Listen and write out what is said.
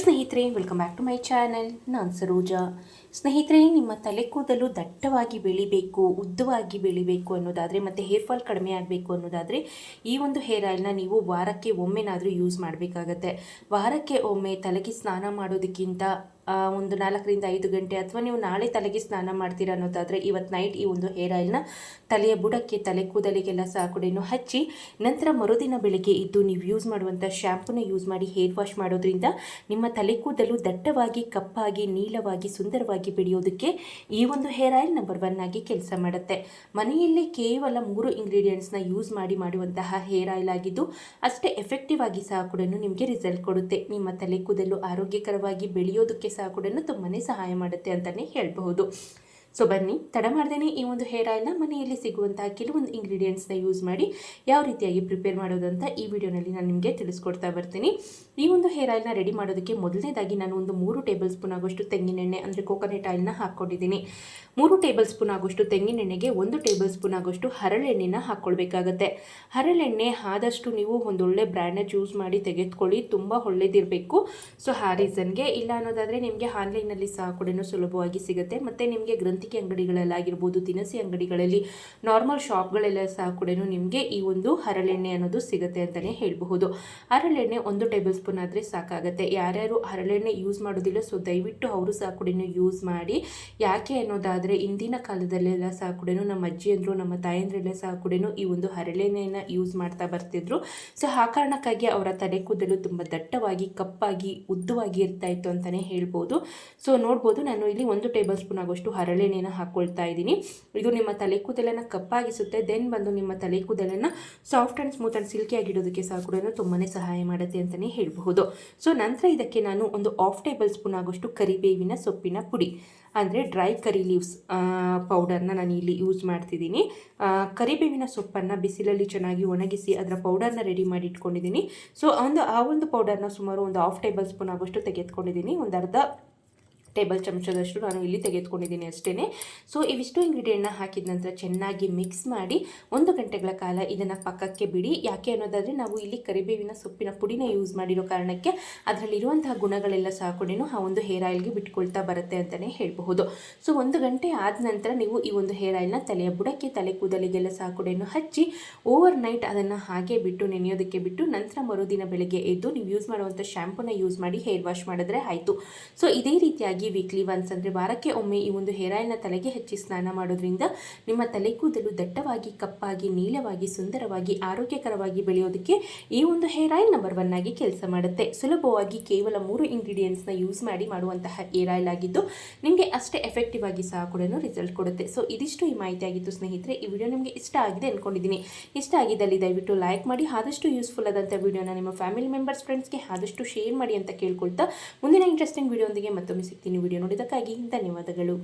ಸ್ನೇಹಿತರೆ, welcome back to my channel. ನಾನು ಸರೋಜಾ. ಸ್ನೇಹಿತರೆ, ನಿಮ್ಮ ತಲೆ ಕೂದಲು ದಟ್ಟವಾಗಿ ಬೆಳಿಬೇಕು, ಉದ್ದವಾಗಿ ಬೆಳಿಬೇಕು ಅನ್ನೋದಾದರೆ ಮತ್ತು ಹೇರ್ ಫಾಲ್ ಕಡಿಮೆ ಆಗಬೇಕು ಅನ್ನೋದಾದರೆ ಈ ಒಂದು ಹೇರ್ ಆಯಿಲ್ನ ನೀವು ವಾರಕ್ಕೆ ಒಮ್ಮೆನಾದರೂ ಯೂಸ್ ಮಾಡಬೇಕಾಗತ್ತೆ. ವಾರಕ್ಕೆ ಒಮ್ಮೆ ತಲೆಗೆ ಸ್ನಾನ ಮಾಡೋದಕ್ಕಿಂತ ಒಂದು 4ರಿಂದ 5 ಗಂಟೆ ಅಥವಾ ನೀವು ನಾಳೆ ತಲೆಗೆ ಸ್ನಾನ ಮಾಡ್ತೀರಾ ಅನ್ನೋದಾದರೆ ಇವತ್ತು ನೈಟ್ ಈ ಒಂದು ಹೇರ್ ಆಯಿಲ್ನ ತಲೆಯ ಬುಡಕ್ಕೆ, ತಲೆ ಕೂದಲಿಗೆಲ್ಲ ಸಾಕುಡೆಯನ್ನು ಹಚ್ಚಿ ನಂತರ ಮರುದಿನ ಬೆಳಗ್ಗೆ ಇದ್ದು ನೀವು ಯೂಸ್ ಮಾಡುವಂಥ ಶ್ಯಾಂಪೂನ ಯೂಸ್ ಮಾಡಿ ಹೇರ್ ವಾಶ್ ಮಾಡೋದ್ರಿಂದ ನಿಮ್ಮ ತಲೆ ಕೂದಲು ದಟ್ಟವಾಗಿ, ಕಪ್ಪಾಗಿ, ನೀಳವಾಗಿ, ಸುಂದರವಾಗಿ ಬೆಳೆಯೋದಕ್ಕೆ ಈ ಒಂದು ಹೇರ್ ಆಯಿಲ್ ನಂಬರ್ 1 ಆಗಿ ಕೆಲಸ ಮಾಡುತ್ತೆ. ಮನೆಯಲ್ಲಿ ಕೇವಲ 3 ಇಂಗ್ರೀಡಿಯೆಂಟ್ಸ್ನ ಯೂಸ್ ಮಾಡಿ ಮಾಡುವಂತಹ ಹೇರ್ ಆಯಿಲ್ ಆಗಿದ್ದು ಅಷ್ಟೇ ಎಫೆಕ್ಟಿವ್ ಆಗಿ ಸಹ ಕೂಡ ನಿಮಗೆ ರಿಸಲ್ಟ್ ಕೊಡುತ್ತೆ. ನಿಮ್ಮ ತಲೆ ಕೂದಲು ಆರೋಗ್ಯಕರವಾಗಿ ಬೆಳೆಯೋದಕ್ಕೆ ಸಹ ಕೂಡ ತುಂಬಾ ಸಹಾಯ ಮಾಡುತ್ತೆ ಅಂತಲೇ ಹೇಳಬಹುದು. ಸೊ ಬನ್ನಿ, ತಡ ಮಾಡ್ದೇನೆ ಈ ಒಂದು ಹೇರ್ ಆಯಿಲ್ನ ಮನೆಯಲ್ಲಿ ಸಿಗುವಂತಹ ಕೆಲವೊಂದು ಇಂಗ್ರೀಡಿಯೆಂಟ್ಸ್ನ ಯೂಸ್ ಮಾಡಿ ಯಾವ ರೀತಿಯಾಗಿ ಪ್ರಿಪೇರ್ ಮಾಡೋದು ಅಂತ ಈ ವಿಡಿಯೋನಲ್ಲಿ ನಾನು ನಿಮಗೆ ತಿಳಿಸ್ಕೊಡ್ತಾ ಬರ್ತೀನಿ. ಈ ಒಂದು ಹೇರ್ ಆಯಿಲ್ನ ರೆಡಿ ಮಾಡೋದಕ್ಕೆ ಮೊದಲನೇದಾಗಿ ನಾನು ಒಂದು 3 ಟೇಬಲ್ ಸ್ಪೂನ್ ಆಗೋಷ್ಟು ತೆಂಗಿನೆಣ್ಣೆ ಅಂದರೆ ಕೋಕೋನಟ್ ಆಯಿಲ್ನ ಹಾಕ್ಕೊಂಡಿದ್ದೀನಿ. 3 ಟೇಬಲ್ ಸ್ಪೂನ್ ಆಗೋಷ್ಟು ತೆಂಗಿನೆಣ್ಣೆಗೆ 1 ಟೇಬಲ್ ಸ್ಪೂನ್ ಆಗೋಷ್ಟು ಹರಳೆಣ್ಣೆನ ಹಾಕ್ಕೊಳ್ಬೇಕಾಗತ್ತೆ. ಹರಳೆಣ್ಣೆ ಆದಷ್ಟು ನೀವು ಒಂದೊಳ್ಳೆ ಬ್ರ್ಯಾಂಡ್ನ ಚೂಸ್ ಮಾಡಿ ತೆಗೆದುಕೊಳ್ಳಿ, ತುಂಬ ಒಳ್ಳೇದಿರಬೇಕು. ಸೊ ಆ ರೀಸನ್ಗೆ, ಇಲ್ಲ ಅನ್ನೋದಾದರೆ ನಿಮಗೆ ಆನ್ಲೈನಲ್ಲಿ ಸಹ ಕೂಡ ಸುಲಭವಾಗಿ ಸಿಗುತ್ತೆ. ಮತ್ತು ನಿಮಗೆ ಗ್ರಂಥಿಕೆ ಅಂಗಡಿಗಳಲ್ಲಾಗಿರ್ಬೋದು, ದಿನಸಿ ಅಂಗಡಿಗಳಲ್ಲಿ, ನಾರ್ಮಲ್ ಶಾಪ್ಗಳೆಲ್ಲ ಸಹ ಕೂಡ ನಿಮಗೆ ಈ ಒಂದು ಹರಳೆಣ್ಣೆ ಅನ್ನೋದು ಸಿಗುತ್ತೆ ಅಂತಲೇ ಹೇಳಬಹುದು. ಹರಳೆಣ್ಣೆ 1 ಟೇಬಲ್ ಸ್ಪೂನ್ ಆದರೆ ಸಾಕಾಗುತ್ತೆ. ಯಾರ್ಯಾರು ಹರಳೆಣ್ಣೆ ಯೂಸ್ ಮಾಡೋದಿಲ್ಲ, ಸೊ ದಯವಿಟ್ಟು ಅವರು ಸಹ ಕೂಡ ಯೂಸ್ ಮಾಡಿ. ಯಾಕೆ ಅನ್ನೋದಾದರೆ ಇಂದಿನ ಕಾಲದಲ್ಲೆಲ್ಲ ಸಹ ಕೂಡ ನಮ್ಮ ಅಜ್ಜಿಯಂದರು, ನಮ್ಮ ತಾಯಂದ್ರೆಲ್ಲ ಸಹ ಕೂಡ ಈ ಒಂದು ಹರಳೆಣ್ಣೆಯನ್ನು ಯೂಸ್ ಮಾಡ್ತಾ ಬರ್ತಿದ್ರು. ಸೊ ಆ ಕಾರಣಕ್ಕಾಗಿ ಅವರ ತಲೆ ಕೂದಲು ತುಂಬ ದಟ್ಟವಾಗಿ, ಕಪ್ಪಾಗಿ, ಉದ್ದವಾಗಿ ಇರ್ತಾ ಇತ್ತು ಅಂತಲೇ ಹೇಳ್ಬೋದು. ಸೊ ನೋಡ್ಬೋದು, ನಾನು ಇಲ್ಲಿ 1 ಟೇಬಲ್ ಸ್ಪೂನ್ ಆಗೋಷ್ಟು ಹರಳೆಣ್ಣೆನ ಹಾಕ್ಕೊಳ್ತಾ ಇದ್ದೀನಿ. ಇದು ನಿಮ್ಮ ತಲೆ ಕೂದಲನ್ನು ಕಪ್ಪಾಗಿಸುತ್ತೆ. ದೆನ್ ಬಂದು ನಿಮ್ಮ ತಲೆ ಕೂದಲನ್ನು soft and smooth and silky ಆಗಿಡೋದಕ್ಕೆ ಸಹ ಕೂಡ ತುಂಬಾ ಸಹಾಯ ಮಾಡುತ್ತೆ ಅಂತಲೇ ಹೇಳಬಹುದು. ಸೊ ನಂತರ ಇದಕ್ಕೆ ನಾನು ಒಂದು 1/2 ಟೇಬಲ್ ಸ್ಪೂನ್ ಆಗೋಷ್ಟು ಕರಿಬೇವಿನ ಸೊಪ್ಪಿನ ಪುಡಿ ಅಂದರೆ ಡ್ರೈ ಕರಿ ಲೀವ್ಸ್ ಪೌಡರ್ನ ನಾನು ಇಲ್ಲಿ ಯೂಸ್ ಮಾಡ್ತಿದ್ದೀನಿ. ಕರಿಬೇವಿನ ಸೊಪ್ಪನ್ನು ಬಿಸಿಲಲ್ಲಿ ಚೆನ್ನಾಗಿ ಒಣಗಿಸಿ ಅದರ ಪೌಡರ್ನ ರೆಡಿ ಮಾಡಿ ಇಟ್ಕೊಂಡಿದ್ದೀನಿ. ಸೊ ಆ ಒಂದು ಪೌಡರ್ನ ಸುಮಾರು ಒಂದು 1/2 ಟೇಬಲ್ ಸ್ಪೂನ್ ಆಗೋಷ್ಟು ತೆಗೆದುಕೊಂಡಿದ್ದೀನಿ. ಒಂದು ಅರ್ಧ ಟೇಬಲ್ ಚಮಚದಷ್ಟು ನಾನು ಇಲ್ಲಿ ತೆಗೆದುಕೊಂಡಿದ್ದೀನಿ ಅಷ್ಟೇ. ಸೊ ಇವಿಷ್ಟು ಇಂಗ್ರೀಡಿಯೆಂಟ್ನ ಹಾಕಿದ ನಂತರ ಚೆನ್ನಾಗಿ ಮಿಕ್ಸ್ ಮಾಡಿ 1 ಗಂಟೆಗಳ ಕಾಲ ಇದನ್ನು ಪಕ್ಕಕ್ಕೆ ಬಿಡಿ. ಯಾಕೆ ಅನ್ನೋದಾದರೆ ನಾವು ಇಲ್ಲಿ ಕರಿಬೇವಿನ ಸೊಪ್ಪಿನ ಪುಡಿನ ಯೂಸ್ ಮಾಡಿರೋ ಕಾರಣಕ್ಕೆ ಅದರಲ್ಲಿರುವಂತಹ ಗುಣಗಳೆಲ್ಲ ಸಹ ಕೂಡ ಆ ಒಂದು ಹೇರ್ ಆಯಿಲ್ಗೆ ಬಿಟ್ಕೊಳ್ತಾ ಬರುತ್ತೆ ಅಂತಲೇ ಹೇಳಬಹುದು. ಸೊ 1 ಗಂಟೆ ಆದ ನಂತರ ನೀವು ಈ ಒಂದು ಹೇರ್ ಆಯಿಲ್ನ ತಲೆಯ ಬುಡಕ್ಕೆ, ತಲೆ ಕೂದಲಿಗೆಲ್ಲ ಸಹ ಕೂಡ ಹಚ್ಚಿ ಓವರ್ ನೈಟ್ ಅದನ್ನು ಹಾಗೆ ಬಿಟ್ಟು ನೆನೆಯೋದಕ್ಕೆ ಬಿಟ್ಟು ನಂತರ ಮರುದಿನ ಬೆಳಗ್ಗೆ ಎದ್ದು ನೀವು ಯೂಸ್ ಮಾಡುವಂಥ ಶ್ಯಾಂಪೂನ ಯೂಸ್ ಮಾಡಿ ಹೇರ್ ವಾಶ್ ಮಾಡಿದ್ರೆ ಆಯಿತು. ಸೊ ಇದೇ ರೀತಿಯಾಗಿ ವೀಕ್ಲಿ ಒನ್ಸ್ ಅಂದರೆ ವಾರಕ್ಕೆ ಒಮ್ಮೆ ಈ ಒಂದು ಹೇರ್ ಆಯಿಲ್ನ ತಲೆಗೆ ಹಚ್ಚಿ ಸ್ನಾನ ಮಾಡೋದ್ರಿಂದ ನಿಮ್ಮ ತಲೆ ಕೂದಲು ದಟ್ಟವಾಗಿ, ಕಪ್ಪಾಗಿ, ನೀಳವಾಗಿ, ಸುಂದರವಾಗಿ, ಆರೋಗ್ಯಕರವಾಗಿ ಬೆಳೆಯೋದಕ್ಕೆ ಈ ಒಂದು ಹೇರ್ ಆಯಿಲ್ ನಂಬರ್ 1 ಆಗಿ ಕೆಲಸ ಮಾಡುತ್ತೆ. ಸುಲಭವಾಗಿ ಕೇವಲ 3 ಇಂಗ್ರೀಡಿಯೆಂಟ್ಸ್ನ ಯೂಸ್ ಮಾಡಿ ಮಾಡುವಂತಹ ಹೇರ್ ಆಯಿಲ್ ಆಗಿದ್ದು ನಿಮಗೆ ಅಷ್ಟೇ ಎಫೆಕ್ಟಿವ್ ಆಗಿ ಸಹ ಕೂಡ ರಿಸಲ್ಟ್ ಕೊಡುತ್ತೆ. ಸೊ ಇದಿಷ್ಟು ಈ ಮಾಹಿತಿ ಆಗಿತ್ತು ಸ್ನೇಹಿತರೆ. ಈ ವಿಡಿಯೋ ನಿಮಗೆ ಇಷ್ಟ ಆಗಿದೆ ಅಂದ್ಕೊಂಡಿದ್ದೀನಿ. ಇಷ್ಟ ಆಗಿದ್ದಲ್ಲಿ ದಯವಿಟ್ಟು ಲೈಕ್ ಮಾಡಿ, ಆದಷ್ಟು ಯೂಸ್ಫುಲ್ ಆದಂಥ ವಿಡಿಯೋನ ನಿಮ್ಮ ಫ್ಯಾಮಿಲಿ ಮೆಂಬರ್ಸ್, ಫ್ರೆಂಡ್ಸ್ಗೆ ಆದಷ್ಟು ಶೇರ್ ಮಾಡಿ ಅಂತ ಕೇಳ್ಕೊಳ್ತಾ ಮುಂದಿನ ಇಂಟ್ರೆಸ್ಟಿಂಗ್ ವಿಡಿಯೋ ಒಂದಿಗೆ ಮತ್ತೊಮ್ಮೆ ಸಿಗ್ತೀನಿ. ವಿಡಿಯೋ ನೋಡಿದ್ದಕ್ಕಾಗಿ ಧನ್ಯವಾದಗಳು.